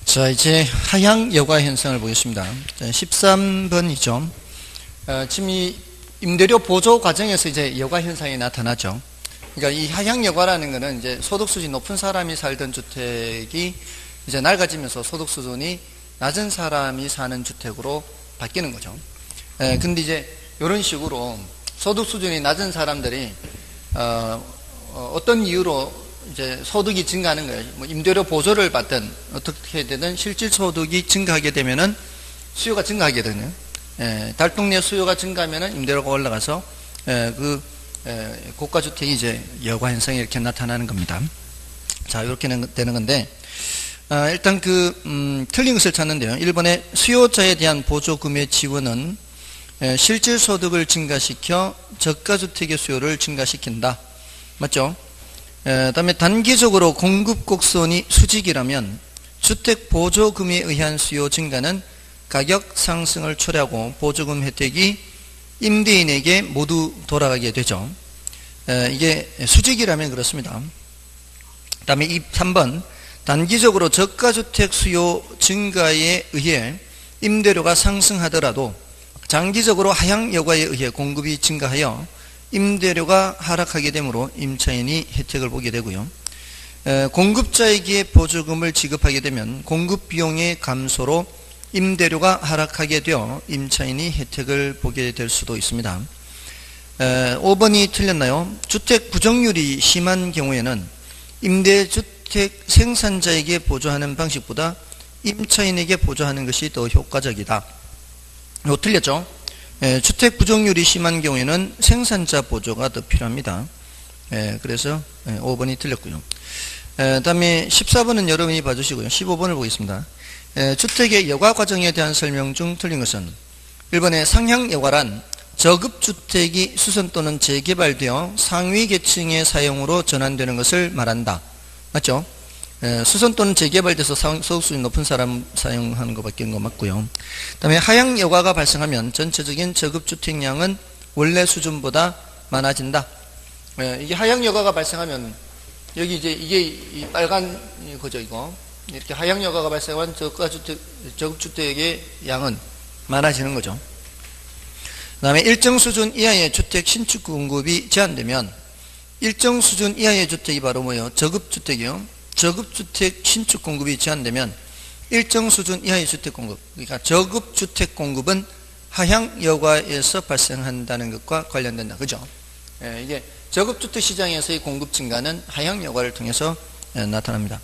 자, 이제 하향 여과 현상을 보겠습니다. 13번이죠. 지금 이 임대료 보조 과정에서 이제 여과 현상이 나타나죠. 그러니까 이 하향 여과라는 것은 이제 소득 수준이 높은 사람이 살던 주택이 이제 낡아지면서 소득 수준이 낮은 사람이 사는 주택으로 바뀌는 거죠. 근데 이제 이런 식으로 소득 수준이 낮은 사람들이 어떤 이유로 이제 소득이 증가하는 거예요. 뭐 임대료 보조를 받든 어떻게 되든 실질 소득이 증가하게 되면은 수요가 증가하게 되거든요. 달동 내 수요가 증가하면은 임대료가 올라가서 고가 주택이 이제 여과 현상이 이렇게 나타나는 겁니다. 자, 이렇게 되는 건데 일단 틀린 것을 찾는데요. 1번에 수요자에 대한 보조금의 지원은 실질 소득을 증가시켜 저가 주택의 수요를 증가시킨다. 맞죠? 다음에 단기적으로 공급 곡선이 수직이라면 주택 보조금에 의한 수요 증가는 가격 상승을 초래하고 보조금 혜택이 임대인에게 모두 돌아가게 되죠. 이게 수직이라면 그렇습니다. 다음에 3번 단기적으로 저가주택 수요 증가에 의해 임대료가 상승하더라도 장기적으로 하향 여과에 의해 공급이 증가하여 임대료가 하락하게 되므로 임차인이 혜택을 보게 되고요. 공급자에게 보조금을 지급하게 되면 공급 비용의 감소로 임대료가 하락하게 되어 임차인이 혜택을 보게 될 수도 있습니다. 5번이 틀렸나요? 주택 부정률이 심한 경우에는 임대주택 생산자에게 보조하는 방식보다 임차인에게 보조하는 것이 더 효과적이다. 이거 틀렸죠? 주택 부정률이 심한 경우에는 생산자 보조가 더 필요합니다. 그래서 5번이 틀렸고요. 다음에 14번은 여러분이 봐주시고요. 15번을 보겠습니다. 주택의 여과 과정에 대한 설명 중 틀린 것은 1번에 상향 여과란 저급주택이 수선 또는 재개발되어 상위 계층의 사용으로 전환되는 것을 말한다. 맞죠? 수선 또는 재개발돼서 소득 수준이 높은 사람 사용하는 것 밖에 거 맞고요. 그 다음에 하향 여과가 발생하면 전체적인 저급주택량은 원래 수준보다 많아진다. 이게 하향 여과가 발생하면 여기 이제 이게 이 빨간 거죠, 이거. 이렇게 하향 여과가 발생한 저급주택의 양은 많아지는 거죠. 그 다음에 일정 수준 이하의 주택 신축 공급이 제한되면 일정 수준 이하의 주택이 바로 뭐예요? 저급주택이요. 저급주택 신축 공급이 제한되면 일정 수준 이하의 주택 공급, 그러니까 저급주택 공급은 하향 여과에서 발생한다는 것과 관련된다. 그죠? 이게 저급주택 시장에서의 공급 증가는 하향 여과를 통해서 나타납니다.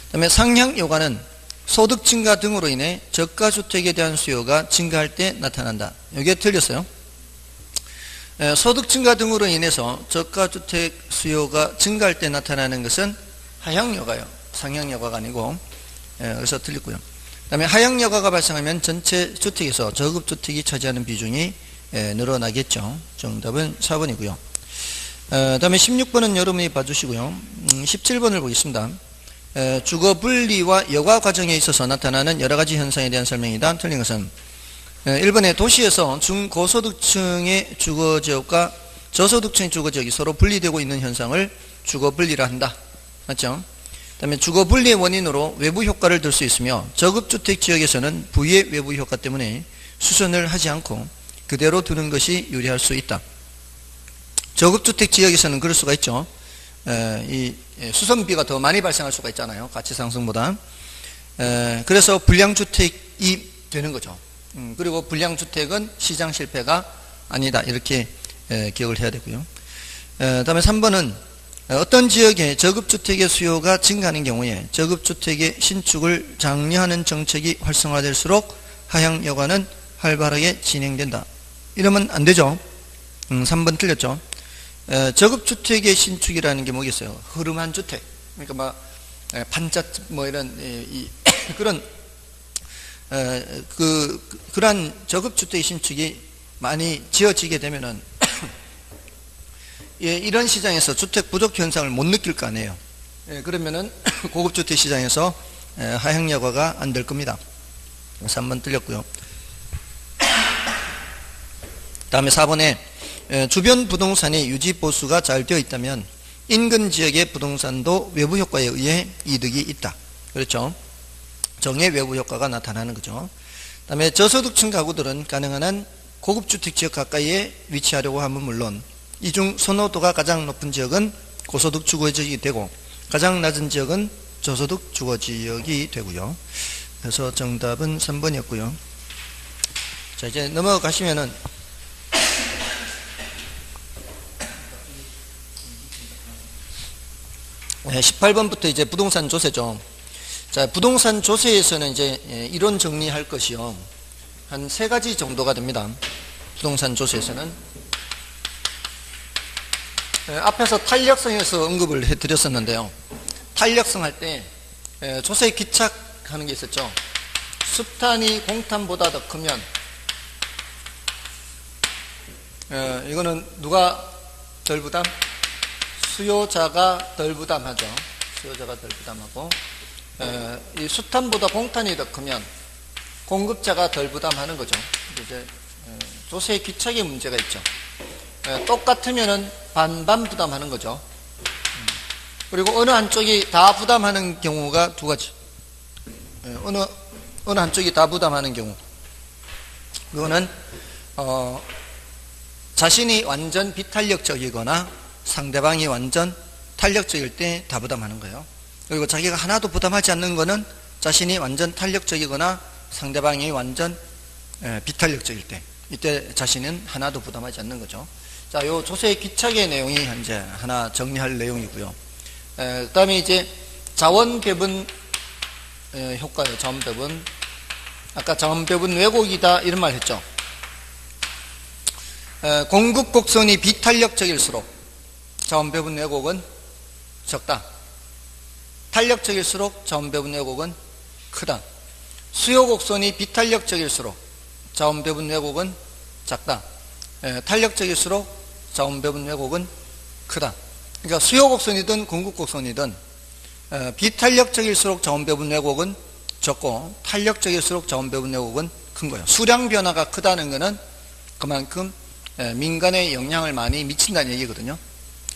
그 다음에 상향 여과는 소득 증가 등으로 인해 저가주택에 대한 수요가 증가할 때 나타난다. 이게 틀렸어요. 소득 증가 등으로 인해서 저가주택 수요가 증가할 때 나타나는 것은 하향 여과요. 상향 여과가 아니고, 그래서 틀렸고요. 그 다음에 하향 여과가 발생하면 전체 주택에서 저급주택이 차지하는 비중이 늘어나겠죠. 정답은 4번이고요. 그 다음에 16번은 여러분이 봐주시고요. 17번을 보겠습니다. 주거 분리와 여과 과정에 있어서 나타나는 여러 가지 현상에 대한 설명이다. 틀린 것은 1번에 도시에서 중고소득층의 주거지역과 저소득층의 주거지역이 서로 분리되고 있는 현상을 주거 분리라 한다. 맞죠? 그 다음에 주거 분리의 원인으로 외부 효과를 들 수 있으며 저급주택 지역에서는 부의 외부 효과 때문에 수선을 하지 않고 그대로 두는 것이 유리할 수 있다. 저급주택 지역에서는 그럴 수가 있죠. 이 수선비가 더 많이 발생할 수가 있잖아요. 가치 상승보다. 그래서 불량주택이 되는 거죠. 그리고 불량주택은 시장 실패가 아니다. 이렇게 기억을 해야 되고요. 다음에 3번은 어떤 지역에 저급주택의 수요가 증가하는 경우에 저급주택의 신축을 장려하는 정책이 활성화될수록 하향 여과는 활발하게 진행된다. 이러면 안 되죠. 3번 틀렸죠. 저급주택의 신축이라는 게 뭐겠어요? 흐름한 주택. 그러니까 막 반짝 뭐 이런 그런 그러한 저급주택의 신축이 많이 지어지게 되면은 이런 시장에서 주택 부족 현상을 못 느낄 거 아니에요. 그러면은 고급주택 시장에서 하향 여과가 안 될 겁니다. 3번 틀렸고요. 다음에 4번에 주변 부동산의 유지 보수가 잘 되어 있다면 인근 지역의 부동산도 외부 효과에 의해 이득이 있다. 그렇죠? 정의 외부 효과가 나타나는 거죠. 그 다음에 저소득층 가구들은 가능한 한 고급주택 지역 가까이에 위치하려고 하면 물론 이 중 선호도가 가장 높은 지역은 고소득 주거지역이 되고 가장 낮은 지역은 저소득 주거지역이 되고요. 그래서 정답은 3번이었고요. 자, 이제 넘어가시면은 18번부터 이제 부동산 조세죠. 자, 부동산 조세에서는 이제 이론 정리할 것이요. 한 3가지 정도가 됩니다. 부동산 조세에서는. 앞에서 탄력성에서 언급을 해드렸었는데요. 탄력성 할 때 조세 기착하는 게 있었죠. 수탄이 공탄보다 더 크면 이거는 누가 덜 부담? 수요자가 덜 부담하죠. 수요자가 덜 부담하고 이 수탄보다 공탄이 더 크면 공급자가 덜 부담하는 거죠. 이제 조세 기착의 문제가 있죠. 똑같으면은 반반 부담하는 거죠. 그리고 어느 한쪽이 다 부담하는 경우가 2가지. 어느 한쪽이 다 부담하는 경우. 그거는 자신이 완전 비탄력적이거나 상대방이 완전 탄력적일 때 다 부담하는 거예요. 그리고 자기가 하나도 부담하지 않는 거는 자신이 완전 탄력적이거나 상대방이 완전 비탄력적일 때, 이때 자신은 하나도 부담하지 않는 거죠. 자, 요 조세 기착의 내용이 이제 하나 정리할 내용이고요. 그 다음에 이제 자원 배분 효과예요. 자원 배분. 아까 자원 배분 왜곡이다 이런 말 했죠. 공급 곡선이 비탄력적일수록 자원 배분 왜곡은 적다. 탄력적일수록 자원 배분 왜곡은 크다. 수요 곡선이 비탄력적일수록 자원 배분 왜곡은 작다. 탄력적일수록 자원 배분 왜곡은 크다. 그러니까 수요 곡선이든 공급 곡선이든 비탄력적일수록 자원 배분 왜곡은 적고 탄력적일수록 자원 배분 왜곡은 큰 거예요. 수량 변화가 크다는 것은 그만큼 민간에 영향을 많이 미친다는 얘기거든요.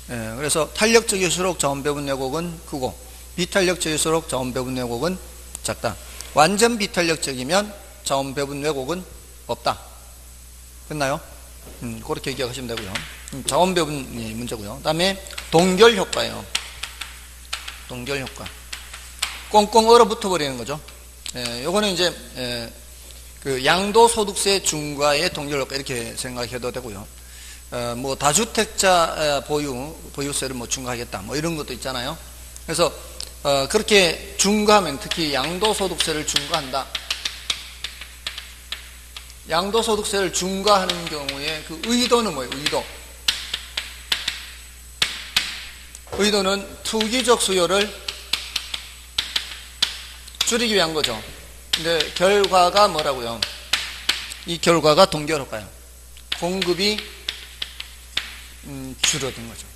그래서 탄력적일수록 자원 배분 왜곡은 크고 비탄력적일수록 자원 배분 왜곡은 작다. 완전 비탄력적이면 자원 배분 왜곡은 없다. 됐나요? 그렇게 기억하시면 되고요. 자원 배분이 문제고요. 그 다음에 동결 효과예요. 동결 효과. 꽁꽁 얼어붙어 버리는 거죠. 요거는 이제 그 양도소득세 중과의 동결 효과 이렇게 생각해도 되고요. 뭐 다주택자 보유세를 뭐 중과하겠다 뭐 이런 것도 있잖아요. 그래서 그렇게 중과하면 특히 양도소득세를 중과한다. 양도소득세를 중과하는 경우에 그 의도는 뭐예요? 의도는 투기적 수요를 줄이기 위한 거죠. 근데 결과가 뭐라고요? 이 결과가 동결 효과예요. 공급이 줄어든 거죠.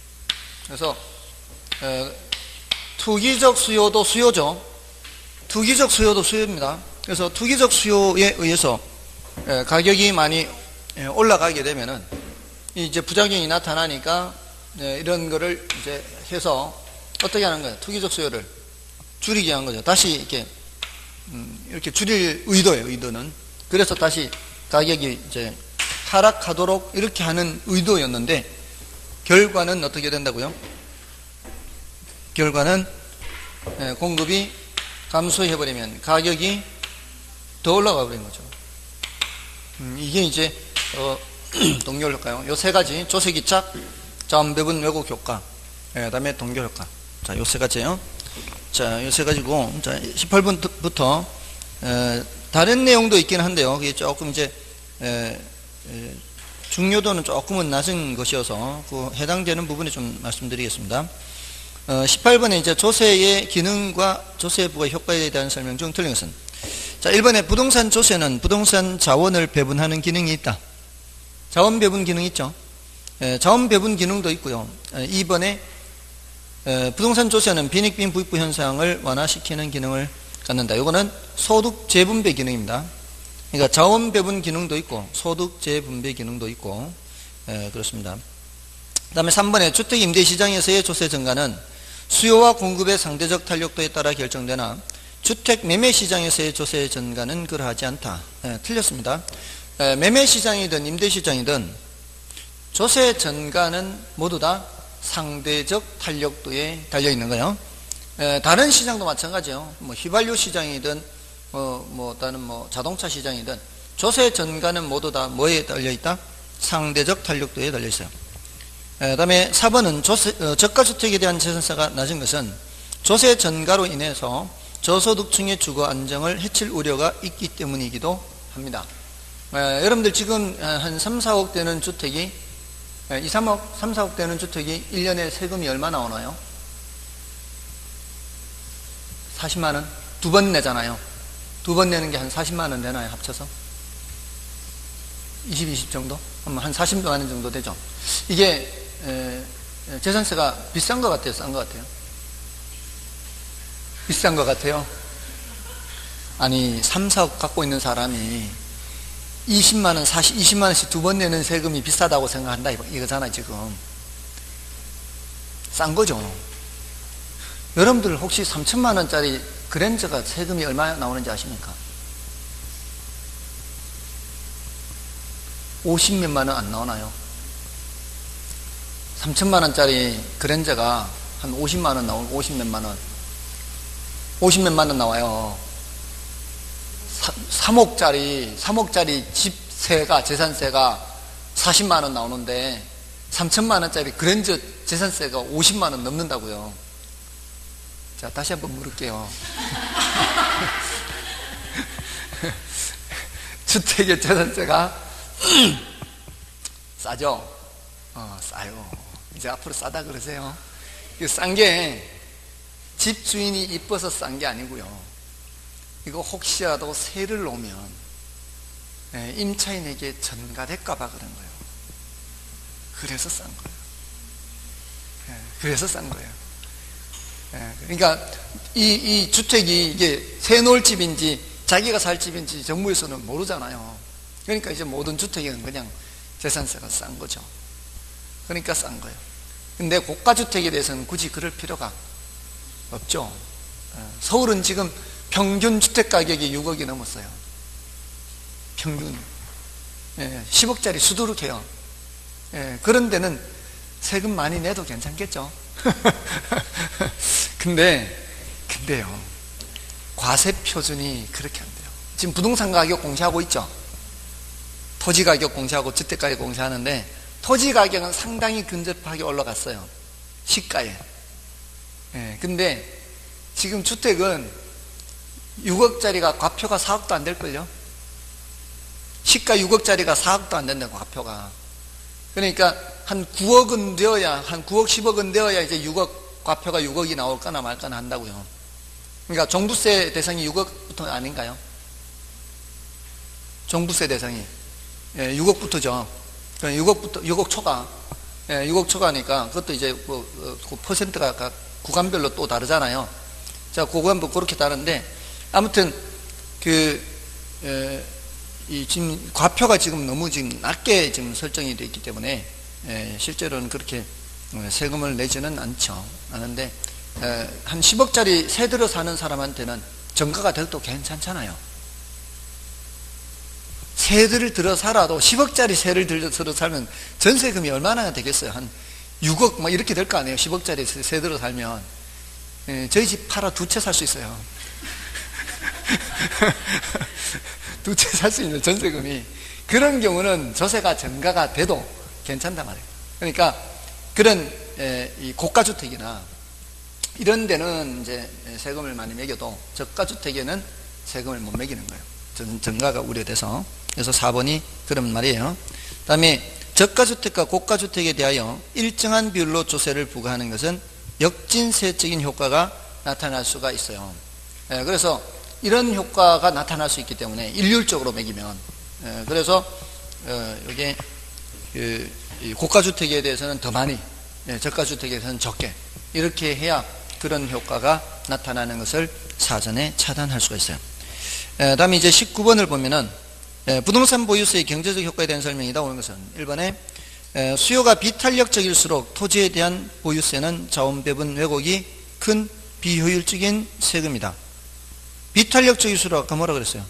그래서 투기적 수요도 수요죠. 투기적 수요도 수요입니다. 그래서 투기적 수요에 의해서 가격이 많이 올라가게 되면은 이제 부작용이 나타나니까 이런 거를 이제 해서 어떻게 하는 거예요? 투기적 수요를 줄이게 한 거죠. 다시 이렇게 줄일 의도예요. 의도는. 그래서 다시 가격이 이제 하락하도록 이렇게 하는 의도였는데 결과는 어떻게 된다고요? 결과는 공급이 감소해버리면 가격이 더 올라가 버린 거죠. 이게 이제 동결 효과요. 요 3가지 조세기착, 자원배분 왜곡 효과, 그다음에 동결 효과. 자, 요 3가지예요. 자, 요 3가지고 자 18번부터 다른 내용도 있긴 한데요. 그게 조금 이제 중요도는 조금은 낮은 것이어서 그 해당되는 부분에 좀 말씀드리겠습니다. 18번에 이제 조세의 기능과 조세부의 효과에 대한 설명 중 틀린 것은 자 1번에 부동산 조세는 부동산 자원을 배분하는 기능이 있다. 자원 배분 기능이 있죠. 자원 배분 기능도 있고요. 2번에 부동산 조세는 빈익빈 부익부 현상을 완화시키는 기능을 갖는다. 이거는 소득 재분배 기능입니다. 그러니까 자원 배분 기능도 있고 소득 재분배 기능도 있고 그렇습니다. 그 다음에 3번에 주택 임대 시장에서의 조세 증가는 수요와 공급의 상대적 탄력도에 따라 결정되나 주택 매매 시장에서의 조세 전가는 그러하지 않다. 틀렸습니다. 매매 시장이든 임대 시장이든 조세 전가는 모두 다 상대적 탄력도에 달려 있는 거예요. 다른 시장도 마찬가지예요. 뭐 휘발유 시장이든 다른 자동차 시장이든 조세 전가는 모두 다 뭐에 달려 있다? 상대적 탄력도에 달려 있어요. 그다음에 4번은 저가주택에 대한 재산세가 낮은 것은 조세 전가로 인해서 저소득층의 주거 안정을 해칠 우려가 있기 때문이기도 합니다. 여러분들 지금 한 3, 4억 되는 주택이 3, 4억 되는 주택이 1년에 세금이 얼마 나오나요? 40만 원? 두 번 내잖아요. 두 번 내는 게 한 40만 원 되나요? 합쳐서? 20 정도? 한 40만 원 정도 되죠. 이게 재산세가 비싼 것 같아요? 싼 것 같아요? 비싼 것 같아요? 아니 3, 4억 갖고 있는 사람이 20만 원, 20만 원씩 두 번 내는 세금이 비싸다고 생각한다 이거잖아요. 지금 싼 거죠. 여러분들 혹시 3천만 원짜리 그랜저가 세금이 얼마 나오는지 아십니까? 50몇만 원 안 나오나요? 3천만 원짜리 그랜저가 한 50만 원 나오고 50몇만 원 50몇만 원 나와요. 3억짜리 집세가 재산세가 40만 원 나오는데 3천만 원짜리 그랜저 재산세가 50만 원 넘는다고요. 자, 다시 한번 물을게요. 주택의 재산세가 싸죠? 싸요. 이제 앞으로 싸다 그러세요. 이거 싼 게 집주인이 이뻐서 싼 게 아니고요. 이거 혹시라도 세를 놓으면 임차인에게 전가될까봐 그런 거예요. 그래서 싼 거예요. 그래서 싼 거예요. 그러니까 이 주택이 이게 새 놓을 집인지 자기가 살 집인지 정부에서는 모르잖아요. 그러니까 이제 모든 주택에는 그냥 재산세가 싼 거죠. 그러니까 싼 거예요. 근데 고가주택에 대해서는 굳이 그럴 필요가 없죠. 서울은 지금 평균 주택가격이 6억이 넘었어요. 평균 10억짜리 수두룩해요. 그런 데는 세금 많이 내도 괜찮겠죠. 근데요 과세 표준이 그렇게 안 돼요. 지금 부동산 가격 공시하고 있죠. 토지 가격 공시하고 주택 가격 공시하는데 토지 가격은 상당히 근접하게 올라갔어요. 시가에. 근데 지금 주택은 6억짜리가 과표가 4억도 안 될걸요. 시가 6억짜리가 4억도 안 된다고 과표가. 그러니까 한 9억은 되어야 한 9억 10억은 되어야 이제 6억 과표가 6억이 나올까나 말까나 한다고요. 그러니까 종부세 대상이 6억부터 아닌가요? 종부세 대상이 6억부터죠. 6억 초과. 6억 초과니까 그것도 이제 그 퍼센트가 각 구간별로 또 다르잖아요. 자, 그건 뭐 그렇게 다른데 아무튼 지금 과표가 지금 너무 지금 낮게 지금 설정이 되어 있기 때문에 실제로는 그렇게 세금을 내지는 않는데 한 10억짜리 세 들어 사는 사람한테는 정가가 돼도 괜찮잖아요. 세를 들어 살아도 10억짜리 세를 들어 살면 전세금이 얼마나 되겠어요? 한 6억 막 이렇게 될 거 아니에요. 10억짜리 세 들어 살면 저희 집 팔아 두 채 살 수 있어요. 두 채 살 수 있는 전세금이. 그런 경우는 조세가 전가가 돼도 괜찮단 말이에요. 그러니까 그런 이 고가주택이나 이런 데는 이제 세금을 많이 매겨도 저가주택에는 세금을 못 매기는 거예요. 전가가 우려돼서. 그래서 4번이 그런 말이에요. 그 다음에 저가주택과 고가주택에 대하여 일정한 비율로 조세를 부과하는 것은 역진세적인 효과가 나타날 수가 있어요. 그래서 이런 효과가 나타날 수 있기 때문에 일률적으로 매기면 그래서 이게 고가주택에 대해서는 더 많이 저가주택에 대해서는 적게 이렇게 해야 그런 효과가 나타나는 것을 사전에 차단할 수가 있어요. 다음에 이제 19번을 보면은 부동산 보유세의 경제적 효과에 대한 설명이다. 오는 것은 1번에 수요가 비탄력적일수록 토지에 대한 보유세는 자원 배분 왜곡이 큰 비효율적인 세금이다. 비탄력적일수록 아까 뭐라 그랬어요?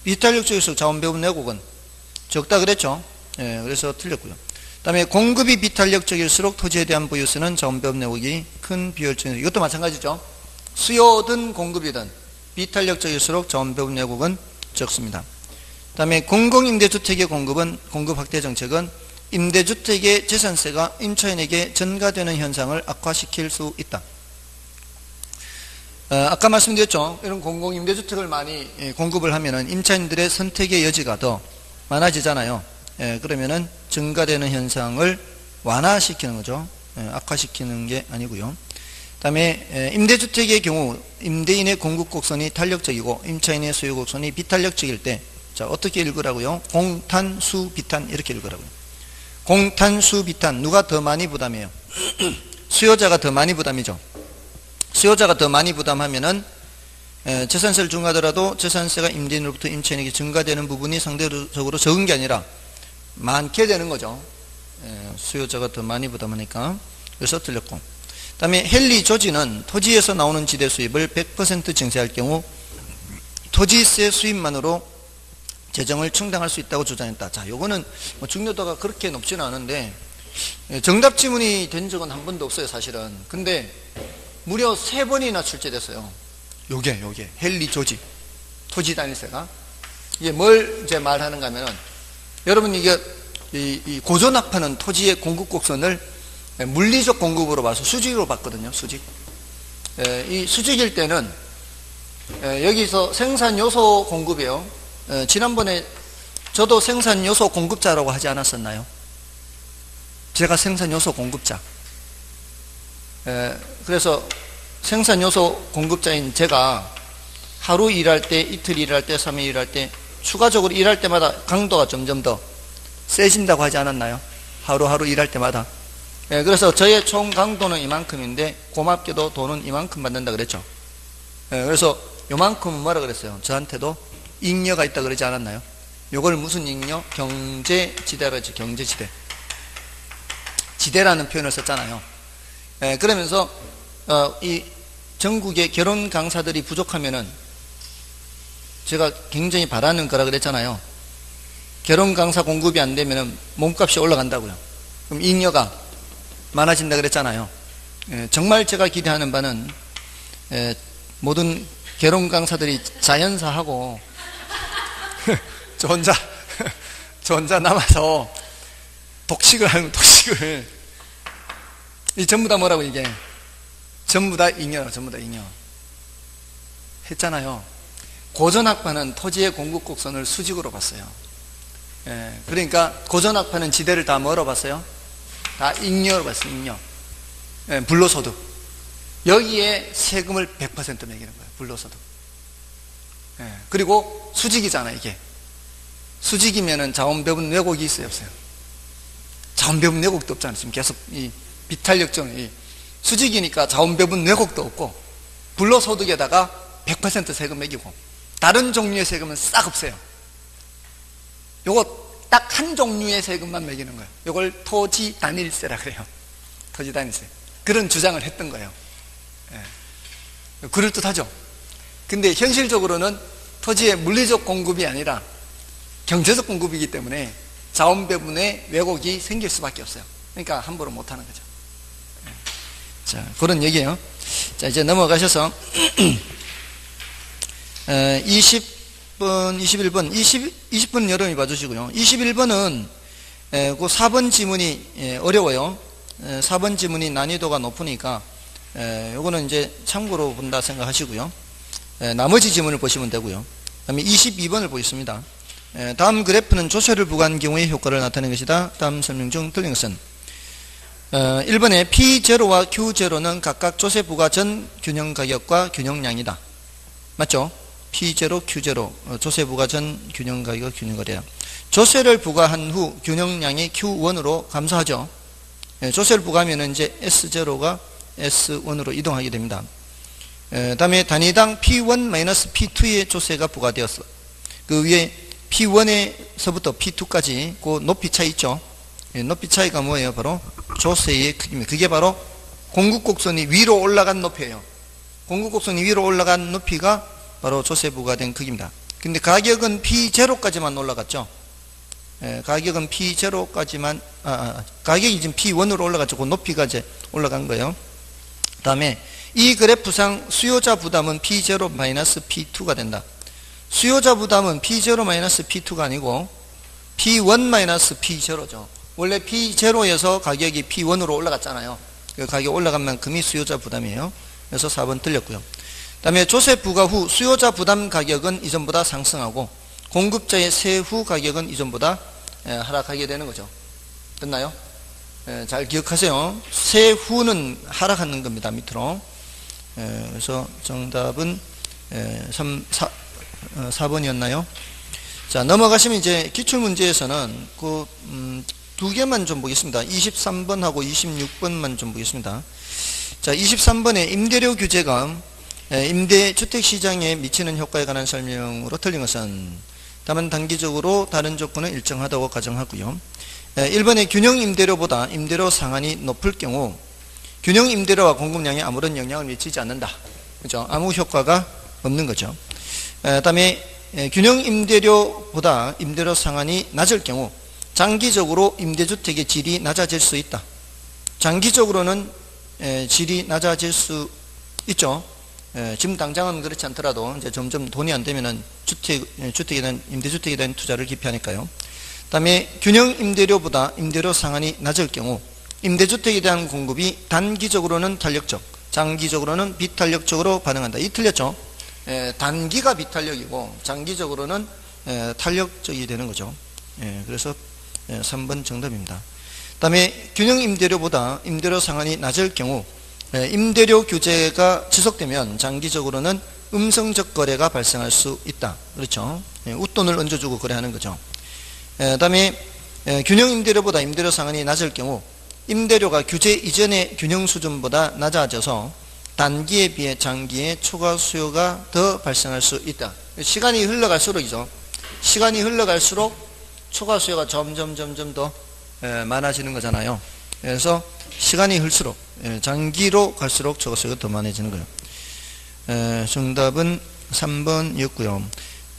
비탄력적일수록 자원배분 왜곡은 적다 그랬죠? 예, 그래서 틀렸고요. 그 다음에 공급이 비탄력적일수록 토지에 대한 보유세는 자원배분 왜곡이 큰 비율적, 이것도 마찬가지죠. 수요든 공급이든 비탄력적일수록 자원배분 왜곡은 적습니다. 그 다음에 공공임대주택의 공급 확대 정책은 임대주택의 재산세가 임차인에게 전가되는 현상을 악화시킬 수 있다. 아까 말씀드렸죠. 이런 공공임대주택을 많이 공급을 하면은 임차인들의 선택의 여지가 더 많아지잖아요. 그러면은 증가되는 현상을 완화시키는 거죠. 악화시키는 게 아니고요. 그 다음에 임대주택의 경우 임대인의 공급 곡선이 탄력적이고 임차인의 소유 곡선이 비탄력적일 때, 자, 어떻게 읽으라고요? 공탄, 수, 비탄 이렇게 읽으라고요. 공탄, 수, 비탄 누가 더 많이 부담해요? 수요자가 더 많이 부담이죠. 수요자가 더 많이 부담하면은 재산세를 중과하더라도 재산세가 임대인으로부터 임차인에게 증가되는 부분이 상대적으로 적은 게 아니라 많게 되는 거죠. 수요자가 더 많이 부담하니까. 그래서 틀렸고. 그 다음에 헨리 조지는 토지에서 나오는 지대 수입을 100% 증세할 경우 토지세 수입만으로 재정을 충당할 수 있다고 주장했다. 자, 요거는 뭐 중요도가 그렇게 높지는 않은데 정답 지문이 된 적은 한 번도 없어요, 사실은. 근데 무려 3번이나 출제됐어요. 요게 헨리 조지 토지 단위세가. 이게 뭘 이제 말하는가 하면은, 여러분 이게 이 고전학파는 토지의 공급 곡선을 물리적 공급으로 봐서 수직으로 봤거든요. 수직. 이 수직일 때는 여기서 생산 요소 공급이에요. 지난번에 저도 생산 요소 공급자라고 하지 않았었나요? 제가 생산 요소 공급자. 그래서 생산 요소 공급자인 제가 하루 일할 때, 이틀 일할 때, 3일 일할 때, 추가적으로 일할 때마다 강도가 점점 더 세진다고 하지 않았나요? 하루하루 일할 때마다. 그래서 저의 총 강도는 이만큼인데 고맙게도 돈은 이만큼 받는다 그랬죠. 그래서 요만큼은 뭐라 그랬어요? 저한테도 잉여가 있다 그러지 않았나요? 요걸 무슨 잉여? 경제지대라 그랬죠. 경제지대. 지대라는 표현을 썼잖아요. 그러면서 이 전국의 결혼 강사들이 부족하면은 제가 굉장히 바라는 거라 그랬잖아요. 결혼 강사 공급이 안 되면은 몸값이 올라간다고요. 그럼 잉여가 많아진다 그랬잖아요. 정말 제가 기대하는 바는 모든 결혼 강사들이 자연사하고 저 혼자 남아서 독식을 하는, 독식을. 이 전부 다 뭐라고 이게? 전부 다 잉여, 전부 다 잉여. 했잖아요. 고전학파는 토지의 공급 곡선을 수직으로 봤어요. 그러니까 고전학파는 지대를 다 뭐로 봤어요? 다 잉여로 봤어요, 잉여. 불로소득. 여기에 세금을 100% 매기는 거예요, 불로소득. 그리고 수직이잖아요, 이게. 수직이면은 자원배분 왜곡이 있어요, 없어요? 자원배분 왜곡도 없잖아요. 지금 계속 이 비탄력적인 수직이니까 자원배분 왜곡도 없고 불로소득에다가 100% 세금 매기고 다른 종류의 세금은 싹 없어요. 요거 딱 한 종류의 세금만 매기는 거예요. 요걸 토지 단일세라 그래요. 토지 단일세. 그런 주장을 했던 거예요. 그럴듯하죠. 근데 현실적으로는 토지의 물리적 공급이 아니라 경제적 공급이기 때문에 자원배분의 왜곡이 생길 수밖에 없어요. 그러니까 함부로 못하는 거죠. 자, 그런 얘기예요. 자, 이제 넘어가셔서 20번, 21번, 20번 여러분이 봐주시고요. 21번은 그 4번 지문이 어려워요. 4번 지문이 난이도가 높으니까 요거는 이제 참고로 본다 생각하시고요. 나머지 지문을 보시면 되고요. 그다음에 22번을 보겠습니다. 다음 그래프는 조세를 부과한 경우의 효과를 나타내는 것이다. 다음 설명 중 틀린 것은 1번에 P0와 Q0는 각각 조세 부과 전 균형 가격과 균형량이다. 맞죠? P0, Q0 조세 부과 전 균형 가격과 균형거래량. 조세를 부과한 후 균형량이 Q1으로 감소하죠. 조세를 부과하면 이제 S0가 S1으로 이동하게 됩니다. 다음에 단위당 P1-P2의 조세가 부과되었어. 그 위에 P1에서부터 P2까지 그 높이 차이 있죠. 높이 차이가 뭐예요? 바로 조세의 크기입니다. 그게 바로 공급곡선이 위로 올라간 높이예요. 공급곡선이 위로 올라간 높이가 바로 조세 부과된 크기입니다. 근데 가격은 P0까지만 올라갔죠. 가격은 P0까지만, 가격이 지금 P1으로 올라갔죠. 그 높이가 이제 올라간 거예요. 그 다음에 이 그래프상 수요자 부담은 P0 마이너스 P2가 된다. 수요자 부담은 P0 마이너스 P2가 아니고 P1 마이너스 P0죠. 원래 P0에서 가격이 P1으로 올라갔잖아요. 그 가격 올라간 만큼이 수요자 부담이에요. 그래서 4번 틀렸고요. 그 다음에 조세 부과 후 수요자 부담 가격은 이전보다 상승하고 공급자의 세후 가격은 이전보다 하락하게 되는 거죠. 됐나요? 잘 기억하세요. 세후는 하락하는 겁니다. 밑으로. 그래서 정답은 4번이었나요? 자, 넘어가시면 이제 기출문제에서는 두 개만 좀 보겠습니다. 23번하고 26번만 좀 보겠습니다. 자, 23번에 임대료 규제가 임대주택시장에 미치는 효과에 관한 설명으로 틀린 것은 다만 단기적으로 다른 조건은 일정하다고 가정하고요. 1번에 균형임대료보다 임대료 상한이 높을 경우 균형임대료와 공급량에 아무런 영향을 미치지 않는다. 그죠? 아무 효과가 없는 거죠. 그 다음에 균형임대료보다 임대료 상한이 낮을 경우 장기적으로 임대주택의 질이 낮아질 수 있다. 장기적으로는 질이 낮아질 수 있죠. 지금 당장은 그렇지 않더라도 이제 점점 돈이 안 되면은 주택에 대한 임대주택에 대한 투자를 기피하니까요. 그다음에 균형 임대료보다 임대료 상한이 낮을 경우 임대주택에 대한 공급이 단기적으로는 탄력적, 장기적으로는 비탄력적으로 반응한다. 이 틀렸죠. 단기가 비탄력이고 장기적으로는 탄력적이 되는 거죠. 그래서 3번 정답입니다. 그다음에 균형 임대료보다 임대료 상한이 낮을 경우 임대료 규제가 지속되면 장기적으로는 음성적 거래가 발생할 수 있다. 그렇죠. 웃돈을 얹어주고 거래하는 거죠. 그다음에 균형 임대료보다 임대료 상한이 낮을 경우 임대료가 규제 이전의 균형 수준보다 낮아져서 단기에 비해 장기에 초과 수요가 더 발생할 수 있다. 시간이 흘러갈수록이죠. 시간이 흘러갈수록 초과 수요가 점점 더 많아지는 거잖아요. 그래서 시간이 흘수록 장기로 갈수록 초과 수요가 더 많아지는 거예요. 정답은 3번이었고요.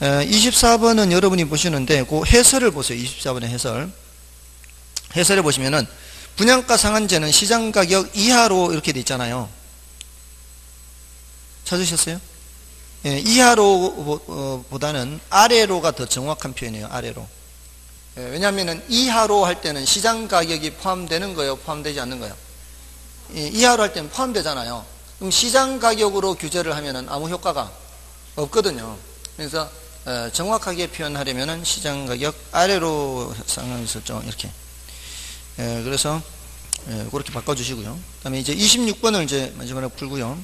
24번은 여러분이 보시는데 그 해설을 보세요. 24번의 해설. 해설에 보시면은 분양가 상한제는 시장가격 이하로 이렇게 돼 있잖아요. 찾으셨어요? 이하로 보다는 아래로가 더 정확한 표현이에요. 아래로. 왜냐하면 이하로 할 때는 시장가격이 포함되는 거예요? 포함되지 않는 거예요? 이하로 할 때는 포함되잖아요. 그럼 시장가격으로 규제를 하면 아무 효과가 없거든요. 그래서 정확하게 표현하려면 시장가격 아래로 상한해서 좀 이렇게. 그래서 그렇게 바꿔주시고요. 그 다음에 이제 26번을 이제 마지막으로 풀고요.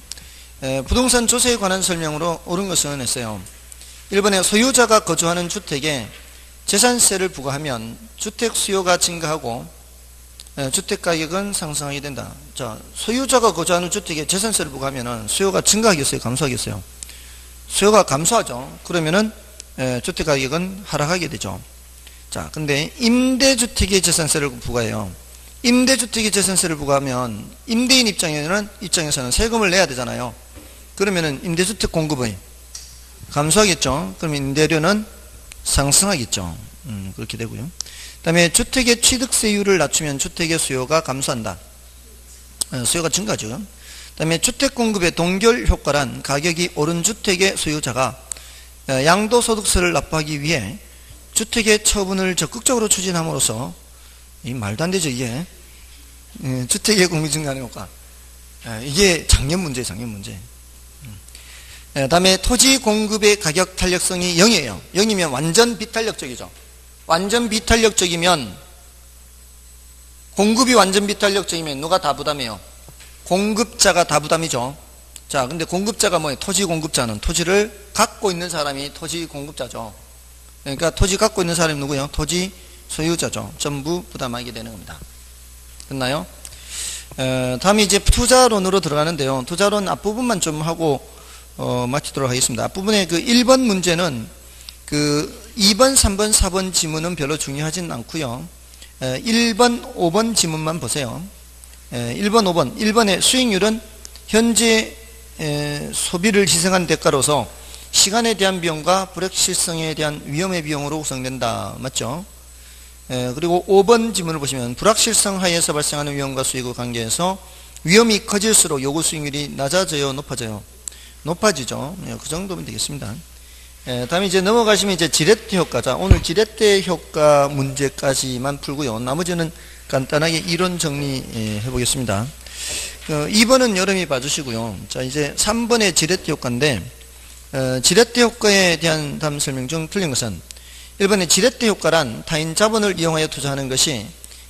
부동산 조세에 관한 설명으로 옳은 것은 했어요. 1번에 소유자가 거주하는 주택에 재산세를 부과하면 주택 수요가 증가하고 주택 가격은 상승하게 된다. 자, 소유자가 거주하는 주택에 재산세를 부과하면 수요가 증가하겠어요? 감소하겠어요? 수요가 감소하죠. 그러면은 주택 가격은 하락하게 되죠. 자, 근데 임대주택에 재산세를 부과해요. 임대주택에 재산세를 부과하면 임대인 입장에서는 세금을 내야 되잖아요. 그러면은 임대주택 공급이 감소하겠죠. 그러면 임대료는 상승하겠죠. 그렇게 되고요. 그 다음에 주택의 취득세율을 낮추면 주택의 수요가 감소한다. 수요가 증가하죠. 그 다음에 주택 공급의 동결 효과란 가격이 오른 주택의 소유자가 양도소득세를 납부하기 위해 주택의 처분을 적극적으로 추진함으로써 이 말도 안 되죠. 이게 주택의 공급 증가하는 효과. 이게 작년 문제예요. 작년 문제. 다음에 토지 공급의 가격 탄력성이 0이에요. 0이면 완전 비탄력적이죠. 완전 비탄력적이면 공급이 완전 비탄력적이면 누가 다 부담해요? 공급자가 다 부담이죠. 자, 근데 공급자가 뭐예요? 토지 공급자는 토지를 갖고 있는 사람이 토지 공급자죠. 그러니까 토지 갖고 있는 사람이 누구예요? 토지 소유자죠. 전부 부담하게 되는 겁니다. 됐나요? 다음에 이제 투자론으로 들어가는데요. 투자론 앞부분만 좀 하고 마치도록 하겠습니다. 앞부분에 그 1번 문제는 그 2번, 3번, 4번 지문은 별로 중요하진 않고요. 1번, 5번 지문만 보세요. 1번, 5번. 1번의 수익률은 현재 소비를 희생한 대가로서 시간에 대한 비용과 불확실성에 대한 위험의 비용으로 구성된다. 맞죠? 그리고 5번 지문을 보시면 불확실성 하에서 발생하는 위험과 수익의 관계에서 위험이 커질수록 요구 수익률이 낮아져요, 높아져요? 높아지죠. 그 정도면 되겠습니다. 다음에 이제 넘어가시면 이제 지렛대 효과자. 오늘 지렛대 효과 문제까지만 풀고요. 나머지는 간단하게 이론 정리해 보겠습니다. 2번은 여러분이 봐주시고요. 자, 이제 3번의 지렛대 효과인데, 지렛대 효과에 대한 다음 설명 중 틀린 것은 1번의 지렛대 효과란 타인 자본을 이용하여 투자하는 것이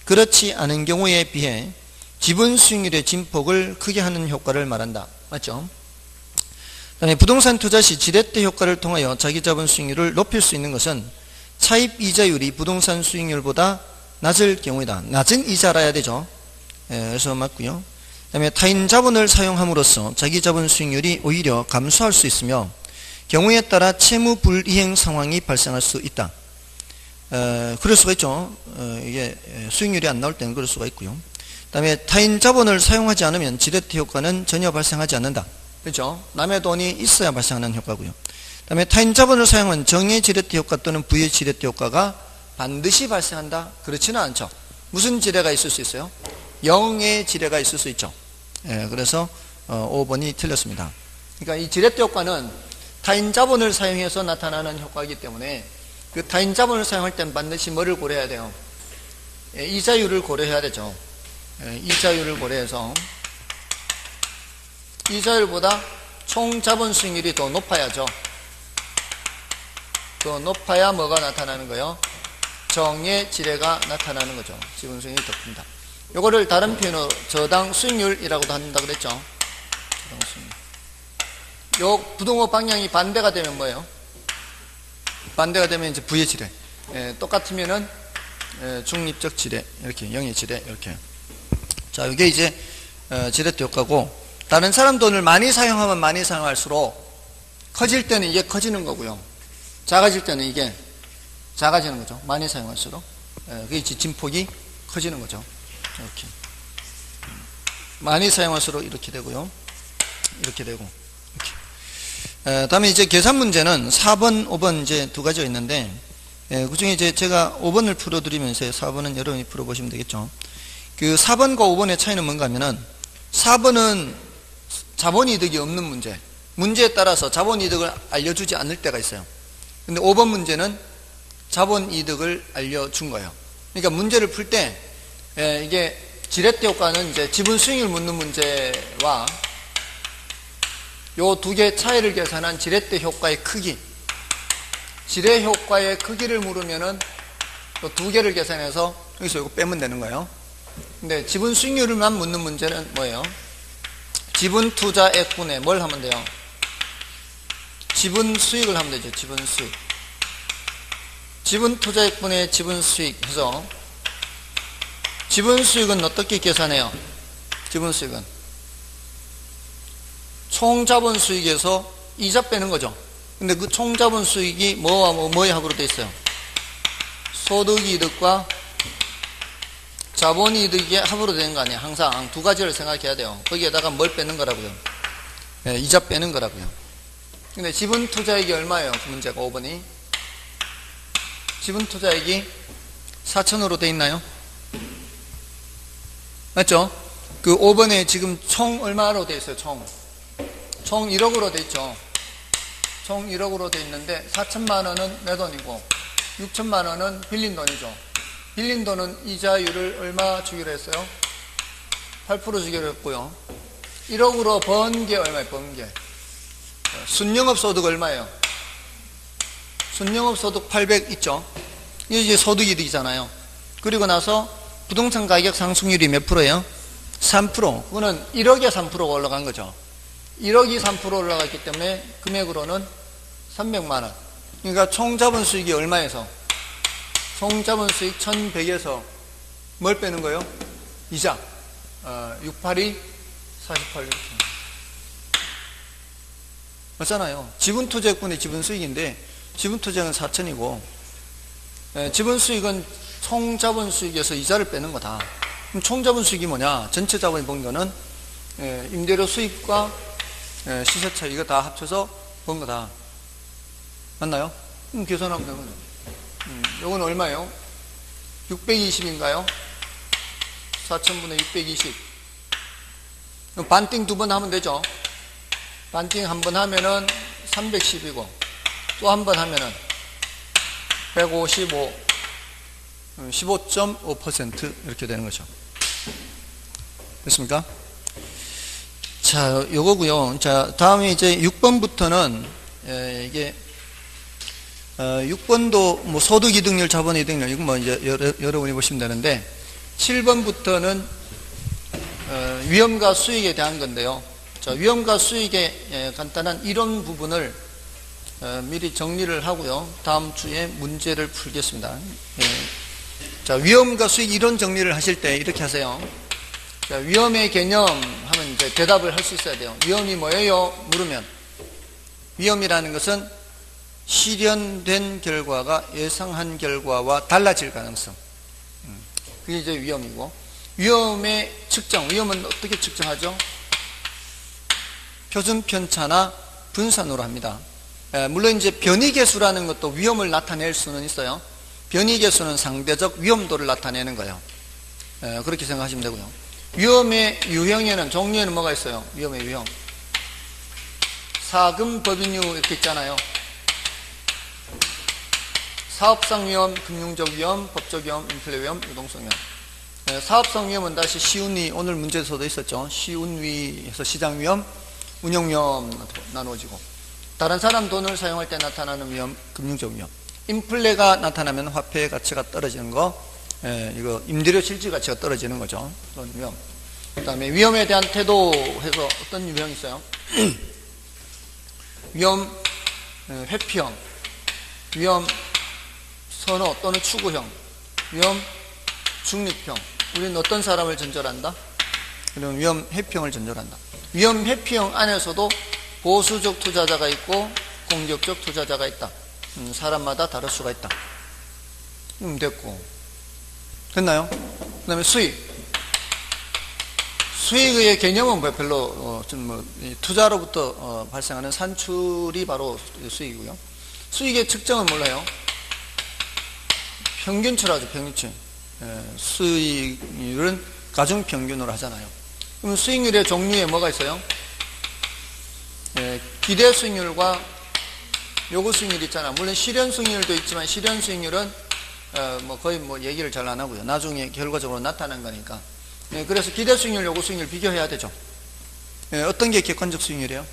그렇지 않은 경우에 비해 지분 수익률의 진폭을 크게 하는 효과를 말한다. 맞죠? 그다음에 부동산 투자 시 지렛대 효과를 통하여 자기 자본 수익률을 높일 수 있는 것은 차입 이자율이 부동산 수익률보다 낮을 경우이다. 낮은 이자라야 되죠. 그래서 맞고요. 그다음에 타인 자본을 사용함으로써 자기 자본 수익률이 오히려 감소할 수 있으며 경우에 따라 채무 불이행 상황이 발생할 수 있다. 그럴 수가 있죠. 이게 수익률이 안 나올 때는 그럴 수가 있고요. 그다음에 타인 자본을 사용하지 않으면 지렛대 효과는 전혀 발생하지 않는다. 그렇죠? 남의 돈이 있어야 발생하는 효과고요. 그다음에 타인 자본을 사용한 정의 지렛대 효과 또는 부의 지렛대 효과가 반드시 발생한다? 그렇지는 않죠. 무슨 지뢰가 있을 수 있어요? 0의 지뢰가 있을 수 있죠. 그래서 5번이 틀렸습니다. 그러니까 이 지렛대 효과는 타인 자본을 사용해서 나타나는 효과이기 때문에 그 타인 자본을 사용할 땐 반드시 뭐를 고려해야 돼요? 이자율을 고려해야 되죠. 이자율을 고려해서 이자율보다 총 자본 수익률이 더 높아야죠. 더 높아야 뭐가 나타나는 거예요? 정의 지뢰가 나타나는 거죠. 지분 수익률이 더 큽니다. 요거를 다른 표현으로 저당 수익률이라고도 한다 그랬죠. 저당 수익률. 요 부동호 방향이 반대가 되면 뭐예요? 반대가 되면 이제 부의 지뢰. 똑같으면은 중립적 지뢰, 이렇게 0의 지뢰, 이렇게. 자, 이게 이제 지렛대 효과고, 다른 사람 돈을 많이 사용하면 많이 사용할수록 커질 때는 이게 커지는 거고요. 작아질 때는 이게 작아지는 거죠. 많이 사용할수록. 그게 진폭이 커지는 거죠. 이렇게. 많이 사용할수록 이렇게 되고요. 이렇게 되고. 이렇게. 다음에 이제 계산 문제는 4번, 5번 이제 두 가지가 있는데, 그 중에 이제 제가 5번을 풀어드리면서 4번은 여러분이 풀어보시면 되겠죠. 그 4번과 5번의 차이는 뭔가 하면은 4번은 자본이득이 없는 문제. 문제에 따라서 자본이득을 알려주지 않을 때가 있어요. 근데 5번 문제는 자본이득을 알려준 거예요. 그러니까 문제를 풀 때, 이게 지렛대 효과는 이제 지분 수익률 묻는 문제와 요 두 개의 차이를 계산한 지렛대 효과의 크기. 지렛 효과의 크기를 물으면은 또 두 개를 계산해서 여기서 이거 빼면 되는 거예요. 근데 지분 수익률만 묻는 문제는 뭐예요? 지분 투자액분에 뭘 하면 돼요? 지분 수익을 하면 되죠. 지분 수익. 지분 투자액분의 지분 수익 해서 지분 수익은 어떻게 계산해요? 지분 수익은 총 자본 수익에서 이자 빼는 거죠. 근데 그 총 자본 수익이 뭐와 뭐의 합으로 되어 있어요? 소득이득과 자본이득의 합으로 되는 거 아니에요. 항상 두 가지를 생각해야 돼요. 거기에다가 뭘 빼는 거라고요? 이자 빼는 거라고요. 근데 지분 투자액이 얼마예요? 그 문제가 5번이. 지분 투자액이 4천으로 돼 있나요? 맞죠? 그 5번에 지금 총 얼마로 돼 있어요? 총 1억으로 돼 있죠. 총 1억으로 돼 있는데 4천만 원은 내 돈이고 6천만 원은 빌린 돈이죠. 빌린 돈은 이자율을 얼마 주기로 했어요? 8% 주기로 했고요. 1억으로 번 게 얼마예요? 번 게. 순영업 소득 얼마예요? 순영업 소득 800 있죠? 이게 이제 소득이득이잖아요. 그리고 나서 부동산 가격 상승률이 몇 프로예요? 3%. 그거는 1억에 3%가 올라간 거죠. 1억이 3% 올라갔기 때문에 금액으로는 300만 원. 그러니까 총 자본 수익이 얼마에서? 총 자본 수익 1100에서 뭘 빼는 거예요? 이자. 682, 48 이렇게. 맞잖아요. 지분 투자액분의 지분 수익인데 지분 투자액은 4천이고 지분 수익은 총 자본 수익에서 이자를 빼는 거다. 그럼 총 자본 수익이 뭐냐? 전체 자본이 본 거는 임대료 수입과 시세 차익 이거 다 합쳐서 본 거다. 맞나요? 계산하면 되거든요. 요건 얼마예요? 620인가요? 4,000분의 620. 반띵 2번 하면 되죠. 반띵 한 번 하면은 310이고, 또 한 번 하면은 155, 15.5% 이렇게 되는 거죠. 됐습니까? 자, 요거고요. 자, 다음에 이제 6번부터는 이게 6번도 뭐 소득 이득률, 자본 이득률 이건 뭐 이제 여러분이 보시면 되는데 7번부터는 위험과 수익에 대한 건데요. 자, 위험과 수익의 간단한 이론 부분을 미리 정리를 하고요. 다음 주에 문제를 풀겠습니다. 자, 위험과 수익 이론 정리를 하실 때 이렇게 하세요. 자, 위험의 개념 하면 이제 대답을 할 수 있어야 돼요. 위험이 뭐예요? 물으면 위험이라는 것은 실현된 결과가 예상한 결과와 달라질 가능성. 그게 이제 위험이고, 위험의 측정, 위험은 어떻게 측정하죠? 표준 편차나 분산으로 합니다. 물론 이제 변이계수라는 것도 위험을 나타낼 수는 있어요. 변이계수는 상대적 위험도를 나타내는 거예요. 그렇게 생각하시면 되고요. 위험의 유형에는, 종류에는 뭐가 있어요? 위험의 유형. 사금, 법인유 이렇게 있잖아요. 사업상 위험, 금융적 위험, 법적 위험, 인플레 위험, 유동성 위험. 사업상 위험은 다시 시운위, 오늘 문제에서도 있었죠. 시운위에서 시장 위험, 운용 위험 나누어지고, 다른 사람 돈을 사용할 때 나타나는 위험, 금융적 위험. 인플레가 나타나면 화폐의 가치가 떨어지는 거, 이거 임대료 실질 가치가 떨어지는 거죠. 그런 위험. 그 다음에 위험에 대한 태도 해서 어떤 유형이 있어요? 위험 회피형, 위험 선호 또는 추구형, 위험 중립형. 우리는 어떤 사람을 전절한다? 그럼 위험 회피형을 전절한다. 위험 회피형 안에서도 보수적 투자자가 있고 공격적 투자자가 있다. 사람마다 다를 수가 있다. 됐고, 됐나요? 그 다음에 수익의 개념은 별로 투자로부터 발생하는 산출이 바로 수익이고요. 수익의 측정은 몰라요. 평균치라죠. 평균치. 수익률은 가중평균으로 하잖아요. 그럼 수익률의 종류에 뭐가 있어요? 기대 수익률과 요구 수익률 있잖아. 물론 실현 수익률도 있지만 실현 수익률은 거의 얘기를 잘 안 하고요. 나중에 결과적으로 나타난 거니까. 그래서 기대 수익률, 요구 수익률 비교해야 되죠. 어떤 게 객관적 수익률이에요?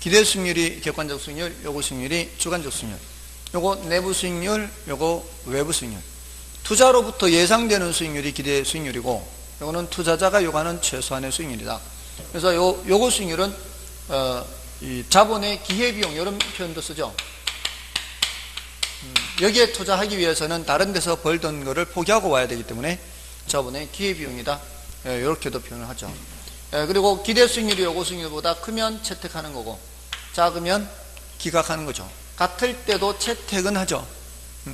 기대 수익률이 객관적 수익률, 요구 수익률이 주관적 수익률. 요거 내부 수익률, 요거 외부 수익률. 투자로부터 예상되는 수익률이 기대 수익률이고, 요거는 투자자가 요구하는 최소한의 수익률이다. 그래서 요거 수익률은 이 자본의 기회비용, 이런 표현도 쓰죠. 여기에 투자하기 위해서는 다른 데서 벌던 거를 포기하고 와야 되기 때문에 자본의 기회비용이다. 이렇게도 표현을 하죠. 그리고 기대 수익률이 요구 수익률보다 크면 채택하는 거고, 작으면 기각하는 거죠. 같을 때도 채택은 하죠.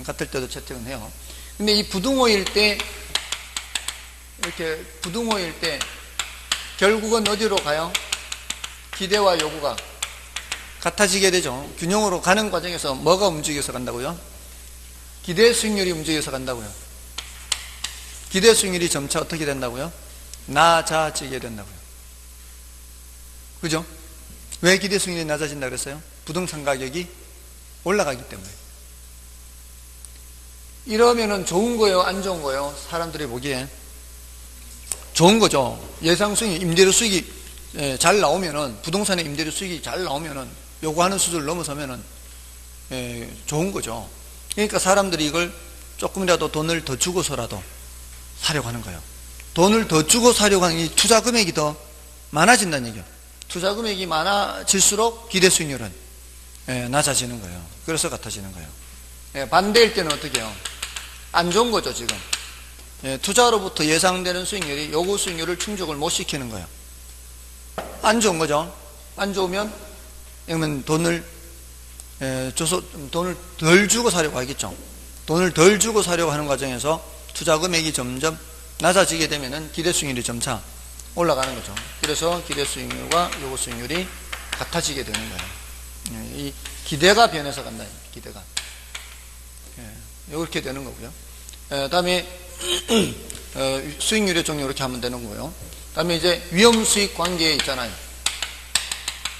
같을 때도 채택은 해요. 근데 이 부등호일 때, 이렇게 부등호일 때 결국은 어디로 가요? 기대와 요구가 같아지게 되죠. 균형으로 가는 과정에서 뭐가 움직여서 간다고요? 기대 수익률이 움직여서 간다고요. 기대 수익률이 점차 어떻게 된다고요? 낮아지게 된다고요. 그죠? 왜 기대 수익률이 낮아진다 그랬어요? 부동산 가격이 올라가기 때문에. 이러면은 좋은 거예요? 안 좋은 거예요? 사람들이 보기에 좋은 거죠. 예상 수익, 임대료 수익이 잘 나오면은, 부동산의 임대료 수익이 잘 나오면은, 요구하는 수준을 넘어서면은 좋은 거죠. 그러니까 사람들이 이걸 조금이라도 돈을 더 주고서라도 사려고 하는 거예요. 돈을 더 주고 사려고 하는 이 투자 금액이 더 많아진다는 얘기예요. 투자 금액이 많아질수록 기대 수익률은 낮아지는 거예요. 그래서 같아지는 거예요. 반대일 때는 어떻게 해요? 안 좋은 거죠, 지금. 투자로부터 예상되는 수익률이 요구 수익률을 충족을 못 시키는 거예요. 안 좋은 거죠. 안 좋으면 그러면 돈을 덜 주고 사려고 하겠죠. 돈을 덜 주고 사려고 하는 과정에서 투자 금액이 점점 낮아지게 되면은 기대 수익률이 점차 올라가는 거죠. 그래서 기대 수익률과 요구 수익률이 같아지게 되는 거예요. 이 기대가 변해서 간다. 기대가. 이렇게 되는 거고요. 다음에 수익률의 종류 이렇게 하면 되는 거고요. 다음에 이제 위험 수익 관계 있잖아요.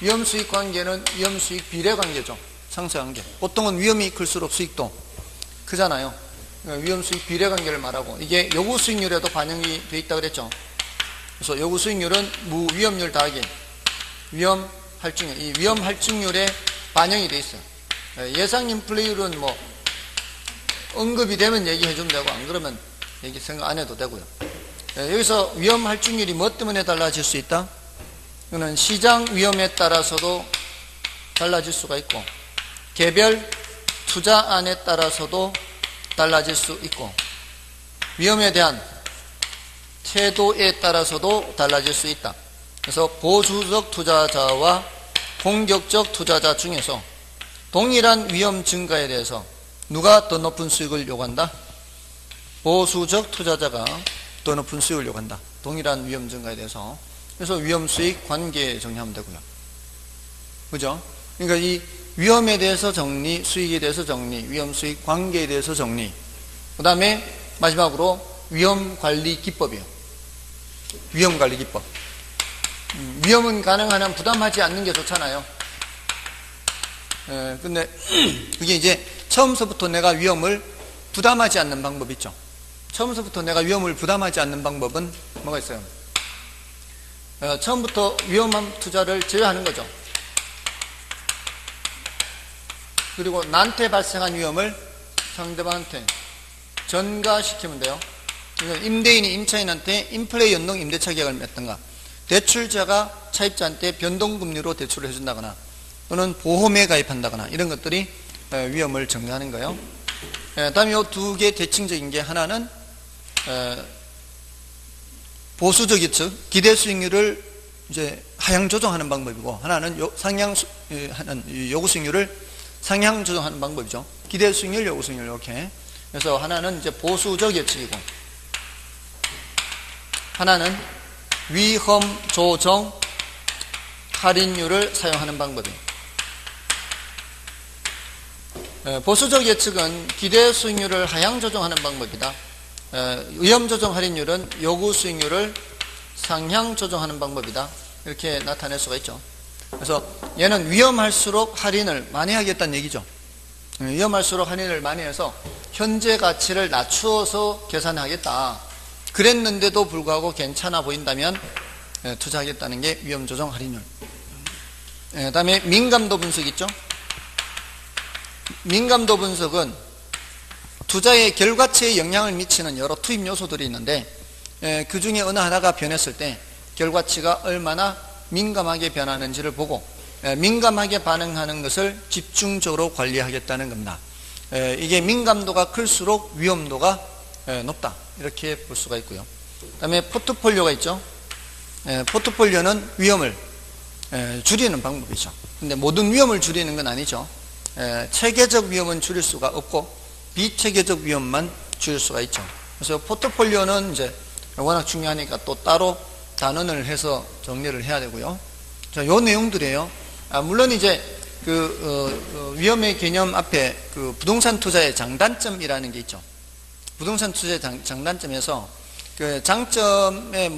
위험 수익 관계는 위험 수익 비례 관계죠. 상쇄 관계. 보통은 위험이 클수록 수익도 크잖아요. 위험 수익 비례 관계를 말하고, 이게 요구 수익률에도 반영이 돼 있다 그랬죠. 그래서 요구 수익률은 무위험률 더하기 위험 할증률. 이 위험 할증률에 반영이 돼 있어요. 예상 인플레이율은 뭐 언급이 되면 얘기해 주면 되고, 안 그러면 얘기 생각 안 해도 되고요. 여기서 위험 할증률이 뭐 때문에 달라질 수 있다? 이거는 시장 위험에 따라서도 달라질 수가 있고, 개별 투자안에 따라서도 달라질 수 있고, 위험에 대한 태도에 따라서도 달라질 수 있다. 그래서 보수적 투자자와 공격적 투자자 중에서 동일한 위험 증가에 대해서 누가 더 높은 수익을 요구한다? 보수적 투자자가 더 높은 수익을 요구한다. 동일한 위험 증가에 대해서. 그래서 위험 수익 관계 정리하면 되고요. 그죠? 그러니까 이 위험에 대해서 정리, 수익에 대해서 정리, 위험 수익 관계에 대해서 정리. 그 다음에 마지막으로 위험 관리 기법이에요. 위험 관리 기법. 위험은 가능한 한 부담하지 않는 게 좋잖아요. 근데 그게 이제 처음서부터 내가 위험을 부담하지 않는 방법이 있죠. 처음서부터 내가 위험을 부담하지 않는 방법은 뭐가 있어요? 처음부터 위험한 투자를 제외하는 거죠. 그리고 나한테 발생한 위험을 상대방한테 전가시키면 돼요. 임대인이 임차인한테 인플레 연동 임대차 계약을 맺던가, 대출자가 차입자한테 변동금리로 대출을 해준다거나, 또는 보험에 가입한다거나, 이런 것들이 위험을 정리하는 거예요. 다음에 이 두 개 대칭적인 게, 하나는 보수적 예측, 기대 수익률을 이제 하향 조정하는 방법이고, 하나는 요구 수익률을 상향 조정하는 방법이죠. 기대 수익률, 요구 수익률 이렇게. 그래서 하나는 이제 보수적 예측이고, 하나는 위험 조정 할인율을 사용하는 방법이에요. 보수적 예측은 기대 수익률을 하향 조정하는 방법이다. 위험 조정 할인율은 요구 수익률을 상향 조정하는 방법이다. 이렇게 나타낼 수가 있죠. 그래서 얘는 위험할수록 할인을 많이 하겠다는 얘기죠. 위험할수록 할인을 많이 해서 현재 가치를 낮추어서 계산하겠다. 그랬는데도 불구하고 괜찮아 보인다면 투자하겠다는 게 위험 조정 할인율. 다음에 민감도 분석 있죠. 민감도 분석은 투자의 결과치에 영향을 미치는 여러 투입 요소들이 있는데, 그 중에 어느 하나가 변했을 때 결과치가 얼마나 민감하게 변하는지를 보고 민감하게 반응하는 것을 집중적으로 관리하겠다는 겁니다. 이게 민감도가 클수록 위험도가 높다, 이렇게 볼 수가 있고요. 그 다음에 포트폴리오가 있죠. 포트폴리오는 위험을 줄이는 방법이죠. 근데 모든 위험을 줄이는 건 아니죠. 체계적 위험은 줄일 수가 없고 비체계적 위험만 줄일 수가 있죠. 그래서 포트폴리오는 이제 워낙 중요하니까 또 따로 단원을 해서 정리를 해야 되고요. 자, 요 내용들이에요. 물론 이제 위험의 개념 앞에 부동산 투자의 장단점이라는 게 있죠. 부동산 투자의 장단점에서 장점에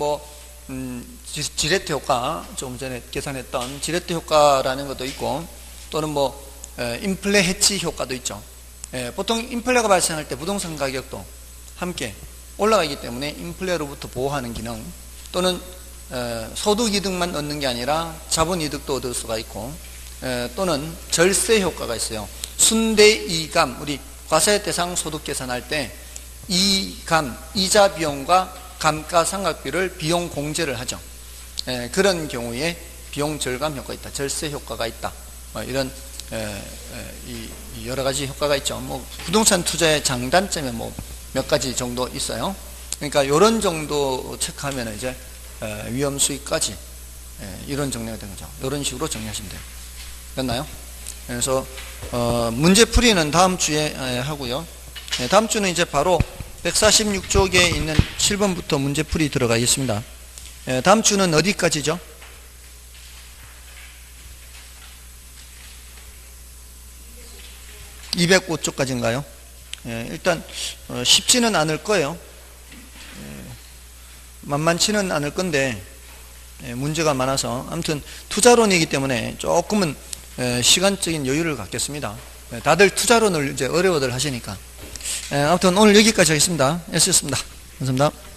지레트 효과, 조금 전에 계산했던 지레트 효과라는 것도 있고, 또는 인플레 해치 효과도 있죠. 보통 인플레가 발생할 때 부동산 가격도 함께 올라가기 때문에 인플레로부터 보호하는 기능, 또는 소득 이득만 얻는 게 아니라 자본 이득도 얻을 수가 있고, 또는 절세 효과가 있어요. 순대이감, 우리 과세 대상 소득 계산할 때 이감, 이자 비용과 감가상각비를 비용 공제를 하죠. 그런 경우에 비용 절감 효과가 있다, 절세 효과가 있다, 이런 여러 가지 효과가 있죠. 부동산 투자의 장단점에 몇 가지 정도 있어요. 그러니까 이런 정도 체크하면 이제 위험 수익까지 이런 정리가 되는 거죠. 이런 식으로 정리하시면 돼요. 됐나요? 그래서 문제 풀이는 다음 주에 하고요. 다음 주는 이제 바로 146쪽에 있는 7번부터 문제 풀이 들어가겠습니다. 다음 주는 어디까지죠? 205쪽까지인가요? 일단 쉽지는 않을 거예요. 만만치는 않을 건데 문제가 많아서 아무튼 투자론이기 때문에 조금은 시간적인 여유를 갖겠습니다. 다들 투자론을 이제 어려워들 하시니까. 아무튼 오늘 여기까지 하겠습니다. 애쓰셨습니다. 감사합니다.